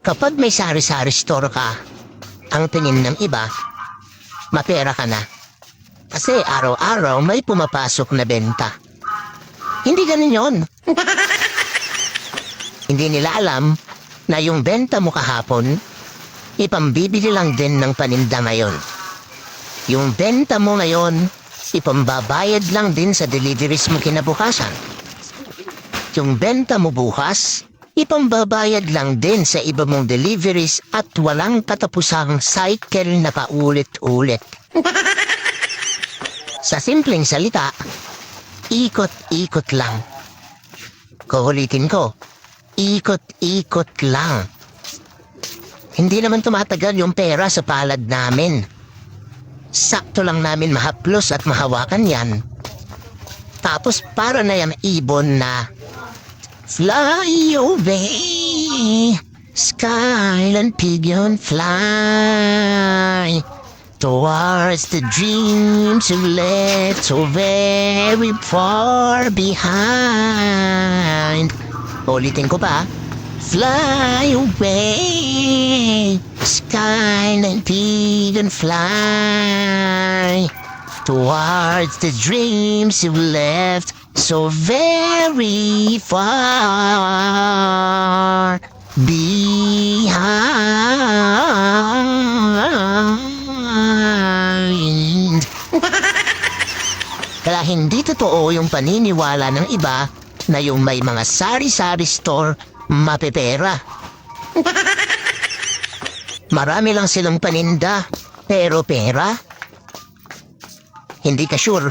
Kapag may sari-sari store ka, ang tingin ng iba, mapera ka na. Kasi araw-araw may pumapasok na benta. Hindi ganun yon. Hindi nila alam na yung benta mo kahapon, ipambibili lang din ng paninda ngayon. Yung benta mo ngayon, ipambabayad lang din sa deliveries mo kinabukasan. Yung benta mo bukas, ipambabayad lang din sa iba mong deliveries at walang katapusang cycle na paulit-ulit. Sa simpleng salita, ikot-ikot lang. Kuulitin ko, ikot-ikot lang. Hindi naman tumatagal yung pera sa palad namin. Sakto lang namin mahaplos at mahawakan yan. Tapos para na yan ibon na fly away, skyline pigeon fly towards the dreams you left so very far behind. Ulitin ko pa. Fly away, skyline pigeon fly towards the dreams you left so very far behind. Kaya hindi totoo yung paniniwala ng iba na yung may mga sari-sari store mapepera. Marami lang silang paninda, pero pera? Hindi ka sure.